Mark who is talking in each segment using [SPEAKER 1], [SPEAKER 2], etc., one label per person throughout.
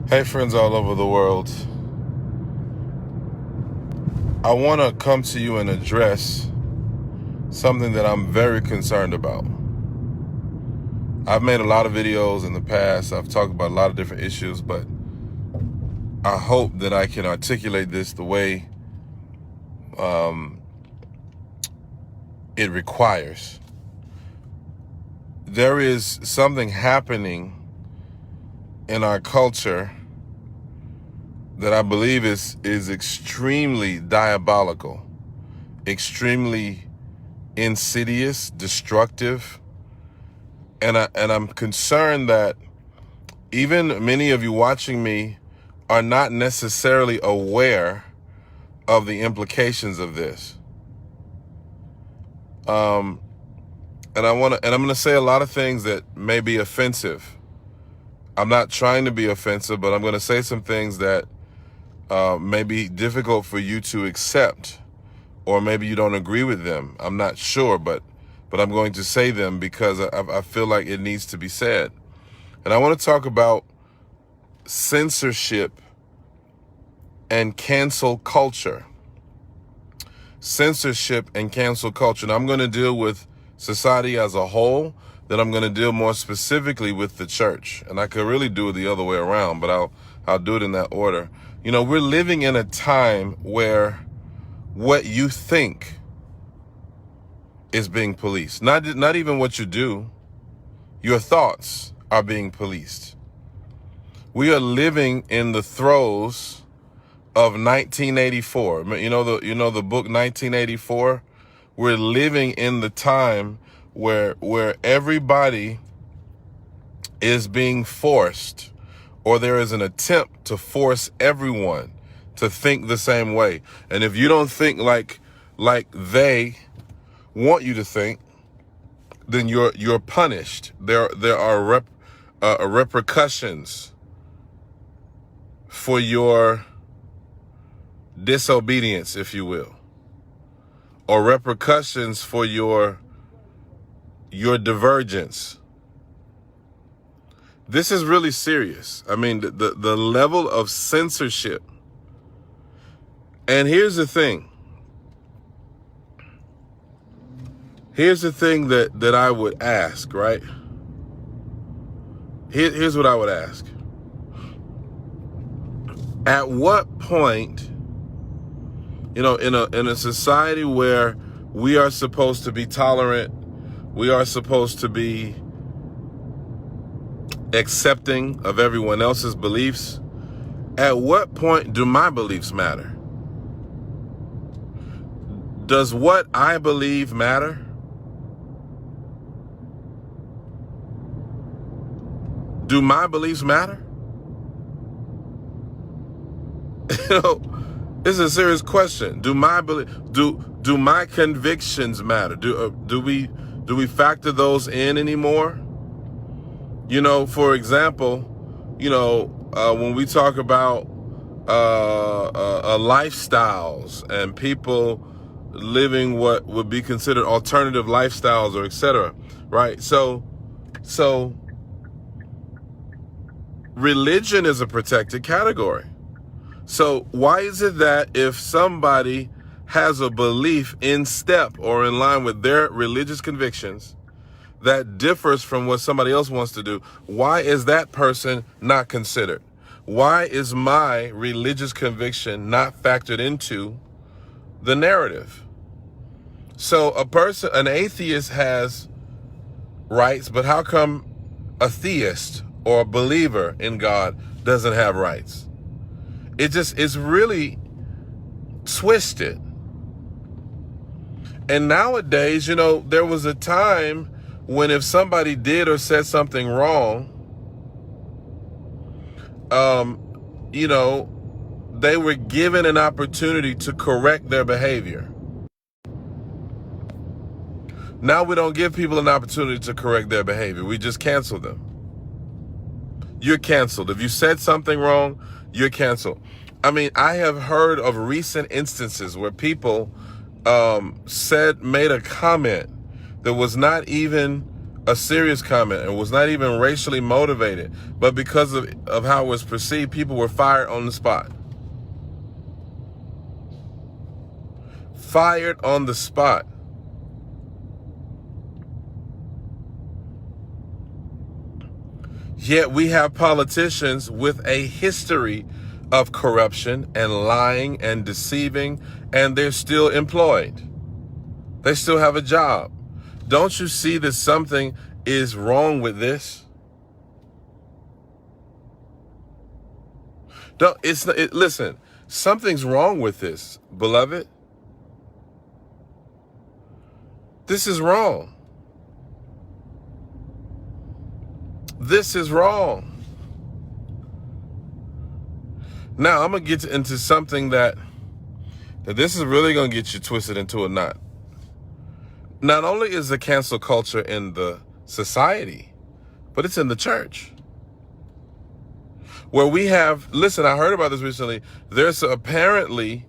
[SPEAKER 1] Hey friends all over the world. I want to come to you and address something that I'm very concerned about. I've made a lot of videos in the past. I've talked about a lot of different issues, but I hope that I can articulate this the way it requires. There is something happening in our culture that I believe is extremely diabolical, extremely insidious, destructive, and I'm concerned that even many of you watching me are not necessarily aware of the implications of this. And I'm going to say a lot of things that may be offensive. I'm not trying to be offensive, but I'm going to say some things that may be difficult for you to accept, or maybe you don't agree with them. I'm not sure, but I'm going to say them because I feel like it needs to be said. And I want to talk about censorship and cancel culture. Censorship and cancel culture. And I'm going to deal with society as a whole, then I'm going to deal more specifically with the church. And I could really do it the other way around, but I'll do it in that order. You know, we're living in a time where what you think is being policed. Not even what you do. Your thoughts are being policed. We are living in the throes of 1984. You know the book 1984? We're living in the time where everybody is being forced, or there is an attempt to force everyone to think the same way. And if you don't think like they want you to think, then you're punished. There are repercussions for your disobedience, if you will, or repercussions for your divergence. This is really serious. I mean, the level of censorship. And here's the thing. Here's the thing that I would ask, right? Here's what I would ask. At what point, you know, in a society where we are supposed to be tolerant, we are supposed to be accepting of everyone else's beliefs, at what point do my beliefs matter? Does what I believe matter? Do my beliefs matter? You know, this is a serious question. Do my convictions matter? Do we factor those in anymore? You know, for example, you know, when we talk about lifestyles and people living what would be considered alternative lifestyles, or etc., right? So religion is a protected category. So why is it that if somebody has a belief in step or in line with their religious convictions that differs from what somebody else wants to do, why is that person not considered? Why is my religious conviction not factored into the narrative? So an atheist has rights, but how come a theist or a believer in God doesn't have rights? It's really twisted. And nowadays, you know, there was a time when if somebody did or said something wrong, you know, they were given an opportunity to correct their behavior. Now we don't give people an opportunity to correct their behavior. We just cancel them. You're canceled. If you said something wrong, you're canceled. I mean, I have heard of recent instances where people made a comment that was not even a serious comment and was not even racially motivated, but because of how it was perceived, people were fired on the spot. Fired on the spot. Yet we have politicians with a history of corruption and lying and deceiving, and they're still employed. They still have a job. Don't you see that something is wrong with this? Listen, something's wrong with this, beloved. This is wrong. This is wrong. Now, I'm going to get into something that this is really going to get you twisted into a knot. Not only is the cancel culture in the society, but it's in the church. Where we have, listen, I heard about this recently. There's apparently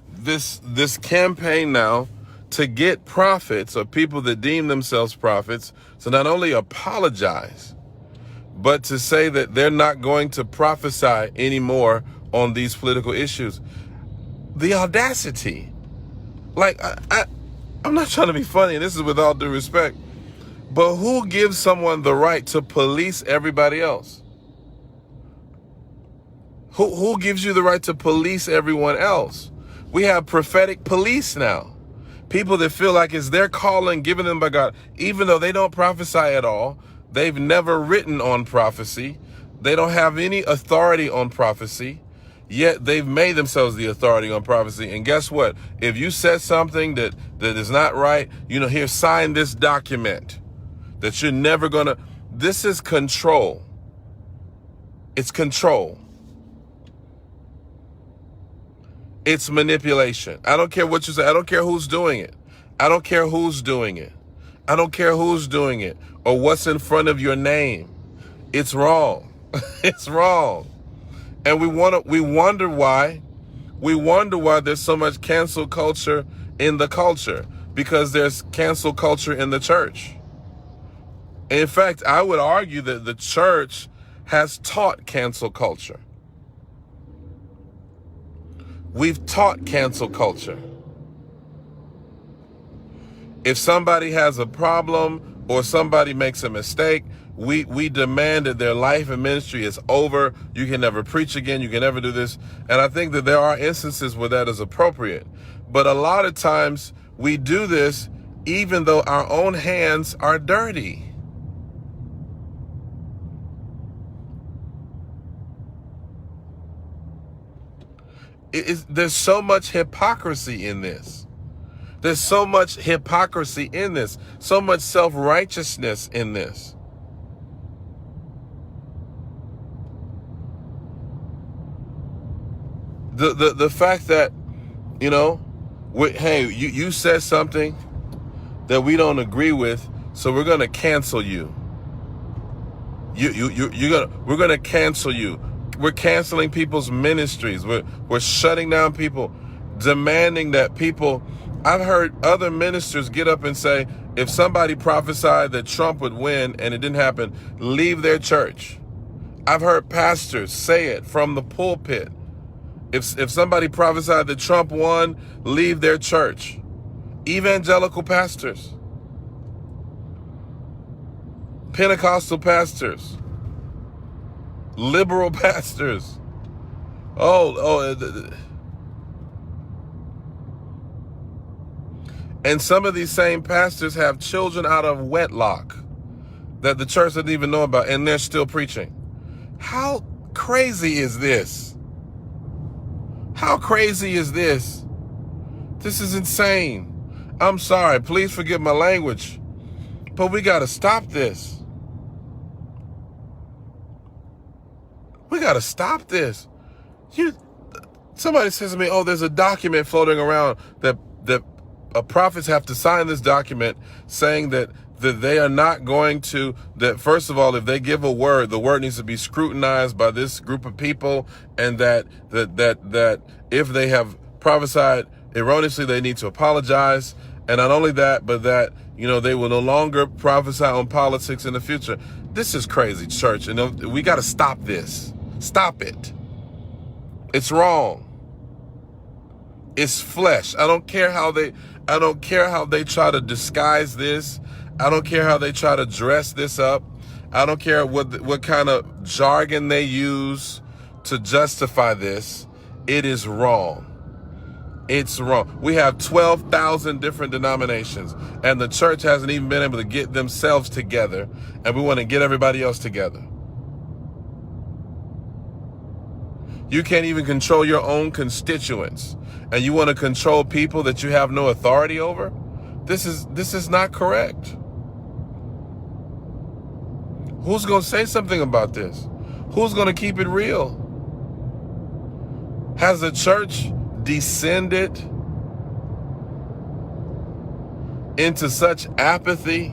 [SPEAKER 1] this campaign now to get prophets or people that deem themselves prophets to not only apologize, but to say that they're not going to prophesy anymore on these political issues. The audacity. Like, I'm not trying to be funny, and this is with all due respect, but who gives someone the right to police everybody else? Who gives you the right to police everyone else? We have prophetic police now. People that feel like it's their calling given them by God, even though they don't prophesy at all. They've never written on prophecy. They don't have any authority on prophecy, yet they've made themselves the authority on prophecy. And guess what? If you said something that is not right, here, sign this document that you're never gonna. This is control. It's control. It's manipulation. I don't care what you say. I don't care who's doing it. I don't care who's doing it. I don't care who's doing it or what's in front of your name. It's wrong. It's wrong. And we wonder why there's so much cancel culture in the culture, because there's cancel culture in the church. In fact, I would argue that the church has taught cancel culture. We've taught cancel culture. If somebody has a problem or somebody makes a mistake, we demand that their life and ministry is over. You can never preach again. You can never do this. And I think that there are instances where that is appropriate. But a lot of times we do this even though our own hands are dirty. There's so much hypocrisy in this. There's so much hypocrisy in this. So much self-righteousness in this. The fact that, hey, you said something that we don't agree with, so we're gonna cancel you. We're gonna cancel you. We're canceling people's ministries. We're shutting down people, demanding that people. I've heard other ministers get up and say, if somebody prophesied that Trump would win and it didn't happen, leave their church. I've heard pastors say it from the pulpit. If somebody prophesied that Trump won, leave their church. Evangelical pastors, Pentecostal pastors, liberal pastors. And some of these same pastors have children out of wedlock that the church doesn't even know about, and they're still preaching. How crazy is this? How crazy is this? This is insane. I'm sorry, please forgive my language, but we got to stop this. We got to stop this. Somebody says to me, there's a document floating around that prophets have to sign this document saying that they are not going to, that first of all, if they give a word, the word needs to be scrutinized by this group of people, and that if they have prophesied erroneously, they need to apologize, And not only that, but that, they will no longer prophesy on politics in the future. This is crazy, church. And we got to stop this. Stop it. It's wrong. It's flesh. I don't care how they try to disguise this. I don't care how they try to dress this up. I don't care what kind of jargon they use to justify this. It is wrong. It's wrong. We have 12,000 different denominations, and the church hasn't even been able to get themselves together, and we want to get everybody else together. You can't even control your own constituents, and you want to control people that you have no authority over? This is not correct. Who's going to say something about this? Who's going to keep it real? Has the church descended into such apathy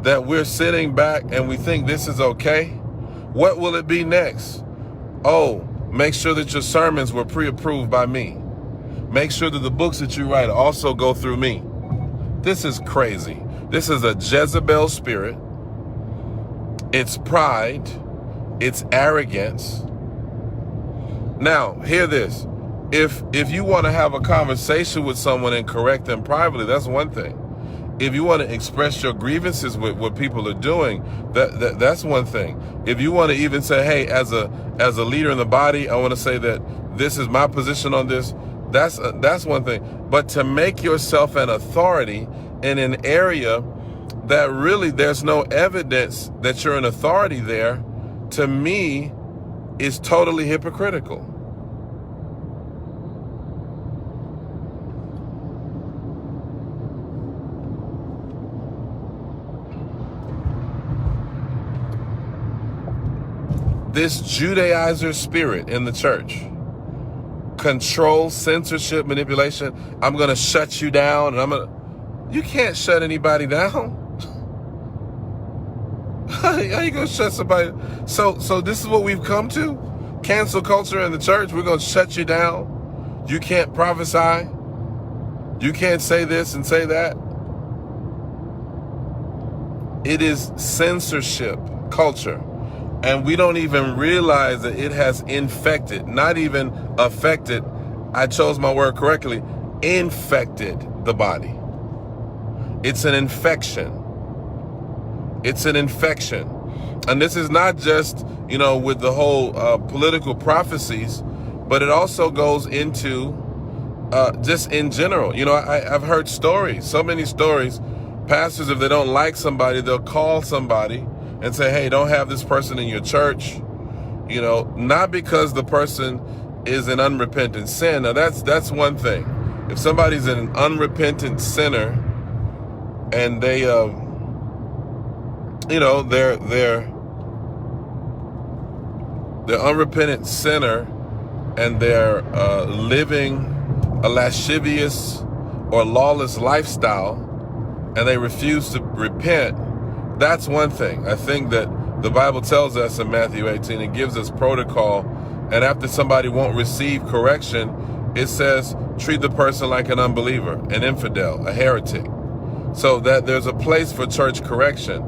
[SPEAKER 1] that we're sitting back and we think this is okay? What will it be next? Oh, make sure that your sermons were pre-approved by me. Make sure that the books that you write also go through me. This is crazy. This is a Jezebel spirit. It's pride. It's arrogance. Now, hear this. If you want to have a conversation with someone and correct them privately, that's one thing. If you want to express your grievances with what people are doing, that's one thing. If you want to even say, hey, as a leader in the body, I want to say that this is my position on this, that's one thing. But to make yourself an authority in an area that really there's no evidence that you're an authority there, to me, is totally hypocritical. This Judaizer spirit in the church, control, censorship, manipulation. I'm going to shut you down, and you can't shut anybody down. How you going to shut somebody? So this is what we've come to? Cancel culture in the church. We're going to shut you down. You can't prophesy. You can't say this and say that. It is censorship culture. And we don't even realize that it has infected, not even affected, I chose my word correctly, infected the body. It's an infection. It's an infection. And this is not just, with the whole political prophecies, but it also goes into just in general. I've heard stories, so many stories. Pastors, if they don't like somebody, they'll call somebody and say, hey, don't have this person in your church, not because the person is an unrepentant sin. Now that's one thing. If somebody's an unrepentant sinner and they, they're unrepentant sinner and they're living a lascivious or lawless lifestyle and they refuse to repent, that's one thing. I think that the Bible tells us in Matthew 18, it gives us protocol. And after somebody won't receive correction, it says, treat the person like an unbeliever, an infidel, a heretic. So that there's a place for church correction.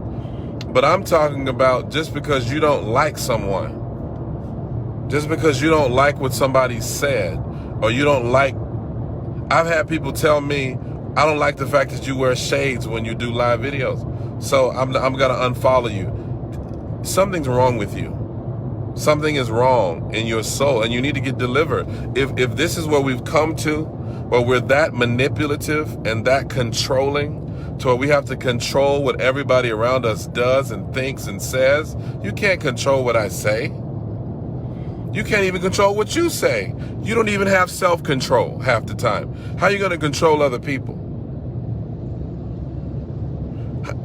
[SPEAKER 1] But I'm talking about just because you don't like someone, just because you don't like what somebody said, or you don't like, I've had people tell me, I don't like the fact that you wear shades when you do live videos. So I'm going to unfollow you. Something's wrong with you. Something is wrong in your soul, and you need to get delivered. If this is where we've come to, where we're that manipulative and that controlling, to where we have to control what everybody around us does and thinks and says, you can't control what I say. You can't even control what you say. You don't even have self-control half the time. How are you going to control other people?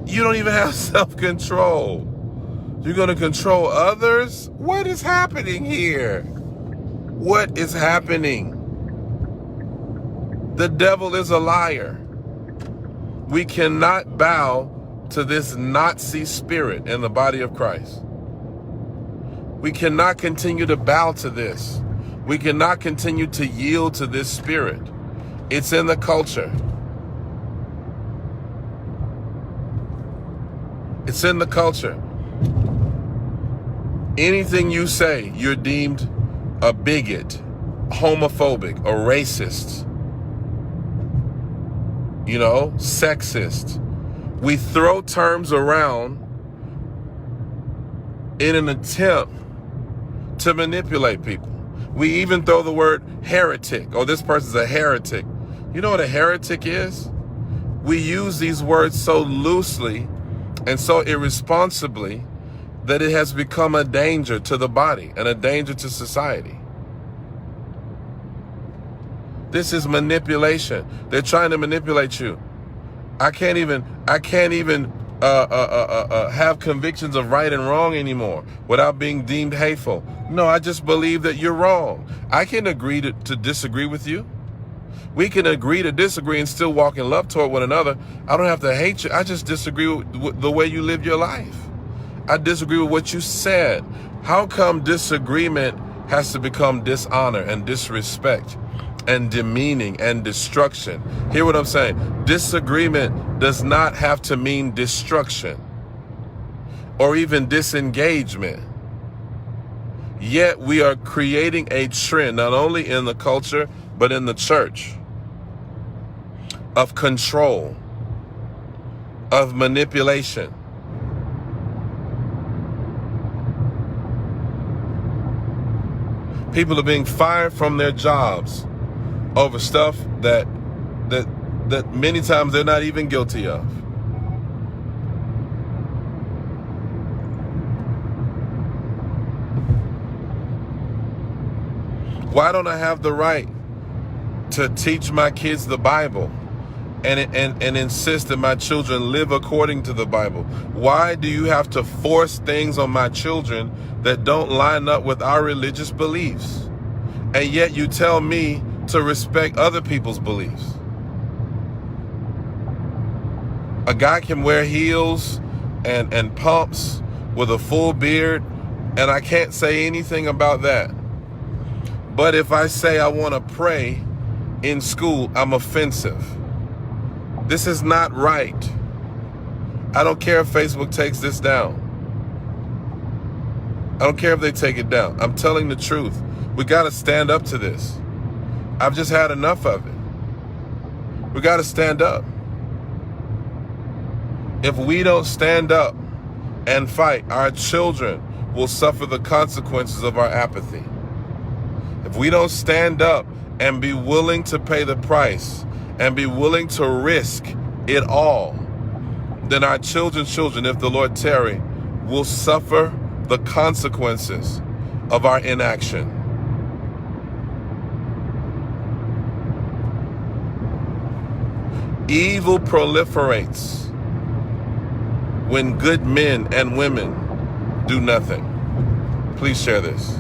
[SPEAKER 1] You don't even have self-control. You're going to control others? What is happening here? What is happening? The devil is a liar. We cannot bow to this Nazi spirit in the body of Christ. We cannot continue to bow to this. We cannot continue to yield to this spirit. It's in the culture. It's in the culture. Anything you say, you're deemed a bigot, homophobic, or racist, sexist. We throw terms around in an attempt to manipulate people. We even throw the word heretic. Oh, this person's a heretic. You know what a heretic is? We use these words so loosely and so irresponsibly that it has become a danger to the body and a danger to society. This is manipulation. They're trying to manipulate you. I can't even have convictions of right and wrong anymore without being deemed hateful. No, I just believe that you're wrong. I can agree to disagree with you. We can agree to disagree and still walk in love toward one another. I don't have to hate you. I just disagree with the way you live your life. I disagree with what you said. How come disagreement has to become dishonor and disrespect and demeaning and destruction? Hear what I'm saying? Disagreement does not have to mean destruction or even disengagement. Yet we are creating a trend, not only in the culture, but in the church, of control, of manipulation. People are being fired from their jobs over stuff that many times they're not even guilty of. Why don't I have the right to teach my kids the Bible and insist that my children live according to the Bible? Why do you have to force things on my children that don't line up with our religious beliefs? And yet you tell me to respect other people's beliefs. A guy can wear heels and pumps with a full beard, and I can't say anything about that. But if I say I want to pray in school, I'm offensive. This is not right. I don't care if Facebook takes this down. I don't care if they take it down. I'm telling the truth. We got to stand up to this. I've just had enough of it. We got to stand up. If we don't stand up and fight, our children will suffer the consequences of our apathy. If we don't stand up and be willing to pay the price and be willing to risk it all, then our children's children, if the Lord tarry, will suffer the consequences of our inaction. Evil proliferates when good men and women do nothing. Please share this.